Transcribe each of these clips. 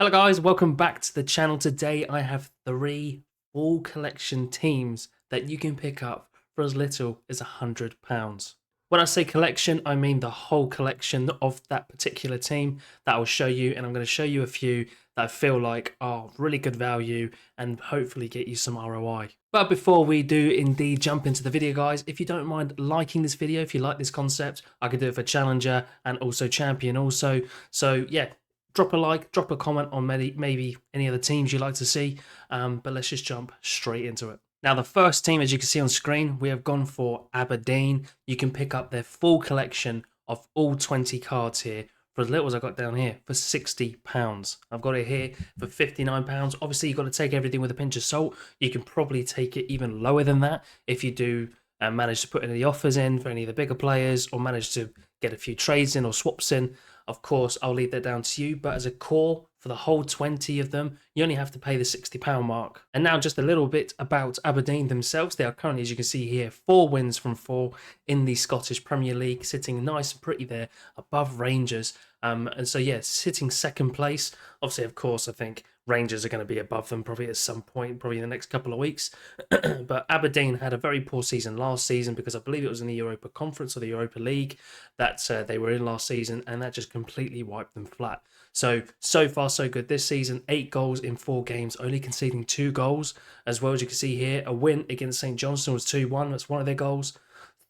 Hello guys, welcome back to the channel. Today I have 3 full collection teams that you can pick up for as little as £100. When I say collection, I mean the whole collection of that particular team that I'll show you, and I'm going to show you a few that I feel like are really good value and hopefully get you some ROI. But before we do indeed jump into the video, guys, if you don't mind liking this video, if you like this concept, I could do it for Challenger and also Champion also. So yeah, drop a like, drop a comment on maybe any other teams you'd like to see, but let's just jump straight into it. Now, the first team, as you can see on screen, we have gone for Aberdeen. You can pick up their full collection of all 20 cards here for as little as I got down here, for £60. I've got it here for £59. Obviously, you've got to take everything with a pinch of salt. You can probably take it even lower than that if you do manage to put any offers in for any of the bigger players, or manage to get a few trades in or swaps in. Of course, I'll leave that down to you, but as a core, for the whole 20 of them, you only have to pay the £60 mark. And now just a little bit about Aberdeen themselves. They are currently, as you can see here, 4 wins from 4 in the Scottish Premier League, sitting nice and pretty there above Rangers. And so, yeah, sitting second place. Obviously, of course, I think Rangers are going to be above them probably at some point, probably in the next couple of weeks. But Aberdeen had a very poor season last season, because I believe it was in the Europa Conference or the Europa League that they were in last season, and that just completely wiped them flat. So far, so good this season. 8 goals in 4 games, only conceding 2 goals. As well, as you can see here, a win against St Johnstone was 2-1. That's one of their goals.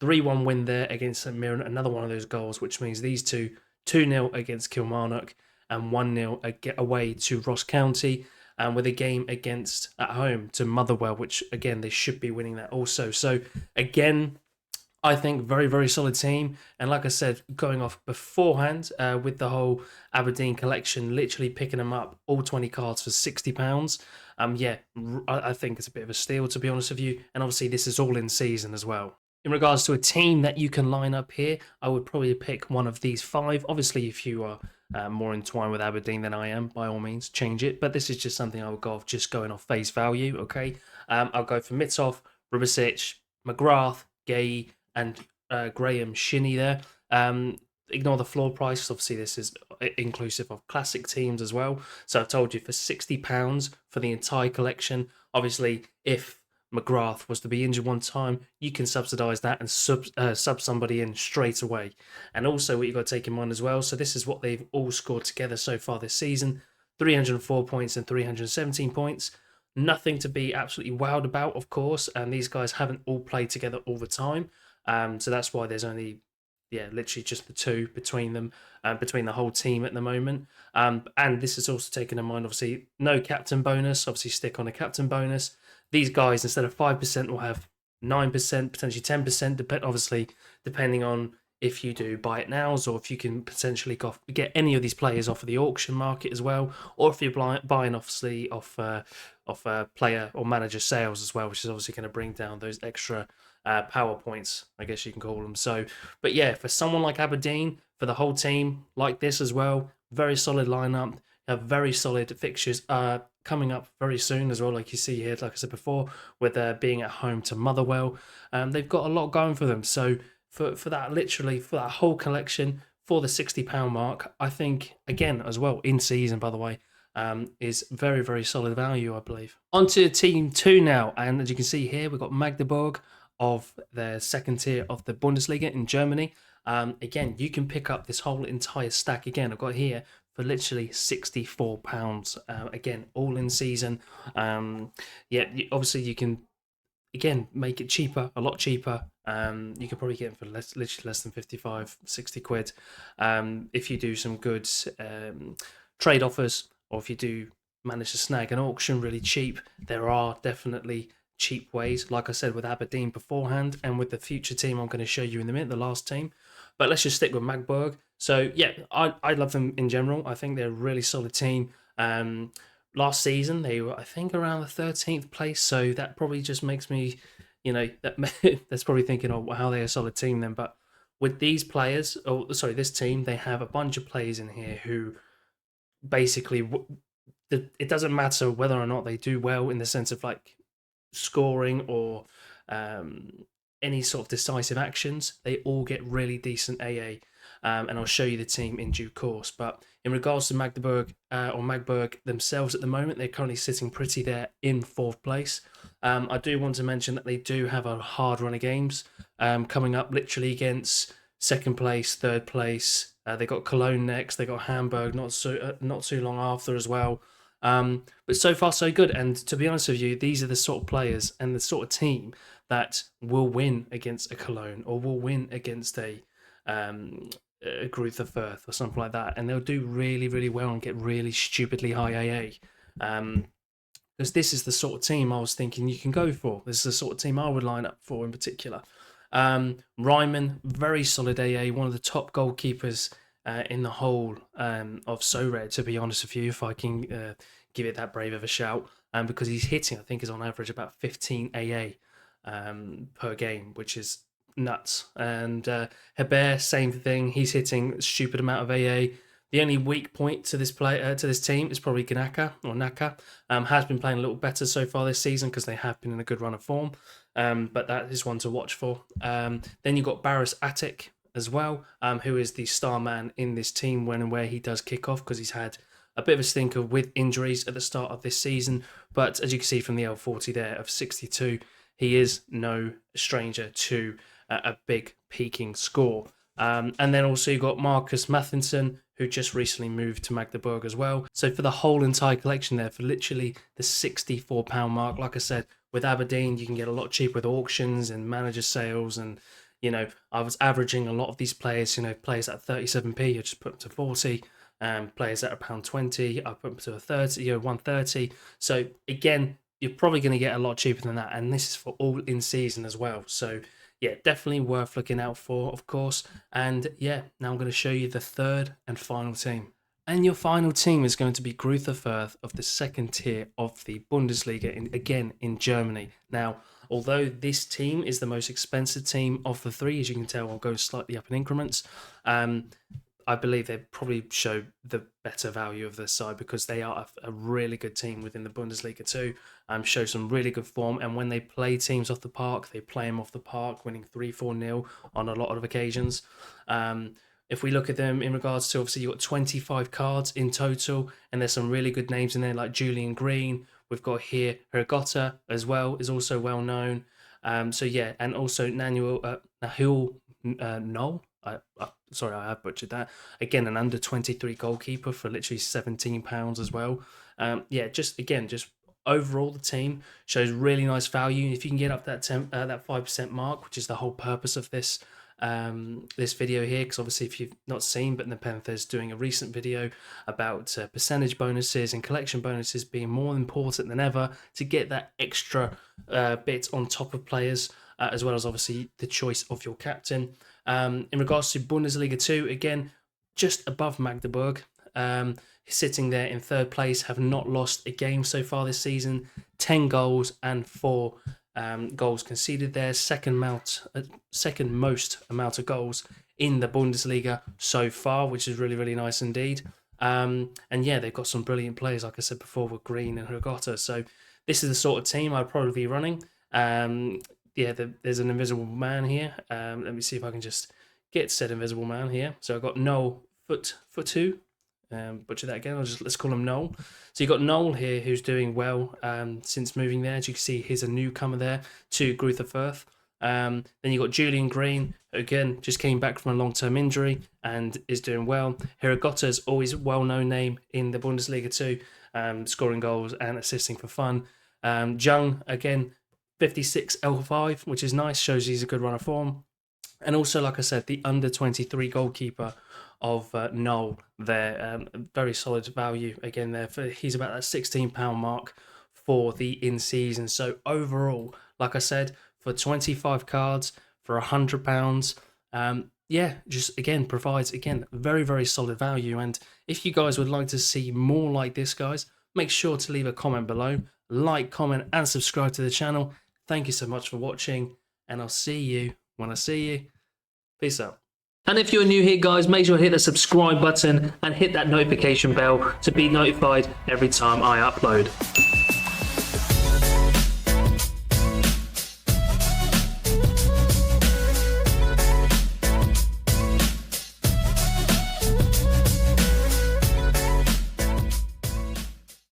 3-1 win there against St Mirren, another one of those goals, which means these two, 2-0 against Kilmarnock and 1-0 away to Ross County, and with a game against at home to Motherwell, which again they should be winning that also. So again, I think very, very solid team. And like I said, going off beforehand with the whole Aberdeen collection, literally picking them up, all 20 cards for £60. Yeah, I think it's a bit of a steal, to be honest with you. And obviously, this is all in season as well. In regards to a team that you can line up here, I would probably pick one of these 5. Obviously, if you are more entwined with Aberdeen than I am, by all means, change it. But this is just something I would go off, just going off face value, okay? I'll go for Mitov, Rubicic, McGrath, Gay, and Graham Shinney there. Ignore the floor price. Obviously, this is inclusive of classic teams as well. So I've told you, for £60 for the entire collection. Obviously, if McGrath was to be injured one time, you can subsidise that and sub somebody in straight away. And also, what you've got to take in mind as well, so this is what they've all scored together so far this season: 304 points and 317 points. Nothing to be absolutely wowed about, of course, and these guys haven't all played together all the time. So that's why there's only, literally just the 2 between them, between the whole team at the moment. And this is also taken in mind, obviously, no captain bonus. Obviously, stick on a captain bonus. These guys, instead of 5%, will have 9%, potentially 10%, depending on if you do buy it nows, or if you can potentially get any of these players off of the auction market as well, or if you're buying obviously off player or manager sales as well, which is obviously going to bring down those extra power points, I guess you can call them. So, but yeah, for someone like Aberdeen, for the whole team like this as well, very solid lineup, have very solid fixtures coming up very soon as well, like you see here, like I said before, with being at home to Motherwell. They've got a lot going for them. So for that, literally, for that whole collection, for the £60 mark, I think, again, as well, in season, by the way, is very, very solid value, I believe. On to Team 2 now, and as you can see here, we've got Magdeburg of the second tier of the Bundesliga in Germany. Again, you can pick up this whole entire stack, again, I've got here, for literally £64. Again, all in season. Obviously you can, again, make it cheaper, a lot cheaper. You can probably get them for literally less than 55, 60 quid. If you do some good trade offers, or if you do manage to snag an auction really cheap, there are definitely cheap ways, like I said with Aberdeen beforehand, and with the future team I'm going to show you in a minute, the last team. But let's just stick with Magdeburg. So yeah, I love them in general. I think they're a really solid team. Last season they were, I think, around the 13th place, so that probably just makes me, that's probably thinking, oh, how they're a solid team then. But with these players, this team, they have a bunch of players in here who basically, it doesn't matter whether or not they do well in the sense of like scoring or any sort of decisive actions, they all get really decent AA. and I'll show you the team in due course. But in regards to Magdeburg or Magdeburg themselves at the moment, they're currently sitting pretty there in 4th place. I do want to mention that they do have a hard run of games coming up, literally against 2nd place, 3rd place. They got Cologne next. They got Hamburg not too long after as well. But so far so good. And to be honest with you, these are the sort of players and the sort of team that will win against a Cologne or will win against a Greuther Fürth or something like that, and they'll do really, really well and get really stupidly high AA. Because this is the sort of team I was thinking you can go for. This is the sort of team I would line up for in particular. Ryman, very solid AA, one of the top goalkeepers in the whole of Sorare, to be honest with you, if I can give it that brave of a shout, because he's hitting, I think, is on average about 15 AA per game, which is nuts. And Hebert, same thing, he's hitting a stupid amount of AA. The only weak point to this team is probably Naka. Has been playing a little better so far this season because they have been in a good run of form. But that is one to watch for. Then you've got Baris Atik as well, who is the star man in this team when and where he does kick off, because he's had a bit of a stinker with injuries at the start of this season. But as you can see from the L40 there of 62, he is no stranger to a big peaking score. And then also you've got Marcus Mathinson, who just recently moved to Magdeburg as well. So for the whole entire collection there, for literally the £64 mark, like I said, with Aberdeen, you can get a lot cheaper with auctions and manager sales. And, you know, I was averaging a lot of these players, you know, players at 37p, I just put them to 40. Players at £1.20, I put them to a 30, you know, 130. So again, you're probably going to get a lot cheaper than that. And this is for all in season as well. So yeah, definitely worth looking out for, of course. And yeah, now I'm going to show you the 3rd and final team. And your final team is going to be Greuther Fürth of the 2nd tier of the Bundesliga, again in Germany. Now, although this team is the most expensive team of the 3, as you can tell, I'll go slightly up in increments. I believe they probably show the better value of this side because they are a really good team within the Bundesliga too. Show some really good form, and when they play teams off the park, they play them off the park, winning 3-4-0 on a lot of occasions. If we look at them in regards to, obviously, you've got 25 cards in total, and there's some really good names in there like Julian Green. We've got here Hergotta as well, is also well known. So yeah, and also Nahul Noel. Sorry, I have butchered that. Again, an under 23 goalkeeper for literally £17 as well. Yeah, just overall the team shows really nice value. If you can get up that 5% mark, which is the whole purpose of this this video here, because obviously if you've not seen, but Nepentha's doing a recent video about percentage bonuses and collection bonuses being more important than ever to get that extra bit on top of players, as well as obviously the choice of your captain. In regards to Bundesliga 2, again, just above Magdeburg, sitting there in 3rd place, have not lost a game so far this season, 10 goals and 4 goals conceded there, second most amount of goals in the Bundesliga so far, which is really, really nice indeed. And yeah, they've got some brilliant players, like I said before, with Green and Hergotta. So this is the sort of team I'd probably be running. Yeah, there's an invisible man here. Let me see if I can just get said invisible man here. So I've got Noel Footu. Butcher that again. Let's call him Noel. So you've got Noel here, who's doing well since moving there. As you can see, he's a newcomer there to Greuther Fürth. Then you've got Julian Green, who again just came back from a long-term injury and is doing well. Hergotta is always a well-known name in the Bundesliga too, scoring goals and assisting for fun. Jung, again, 56 L5, which is nice, shows he's a good run of form. And also, like I said, the under 23 goalkeeper of Noel there, very solid value again there. He's about that £16 mark for the in-season. So overall, like I said, for 25 cards, for £100, yeah, just again provides very, very solid value. And if you guys would like to see more like this, guys, make sure to leave a comment below, like, comment, and subscribe to the channel. Thank you so much for watching, and I'll see you when I see you. Peace out. And if you're new here, guys, make sure to hit the subscribe button and hit that notification bell to be notified every time I upload.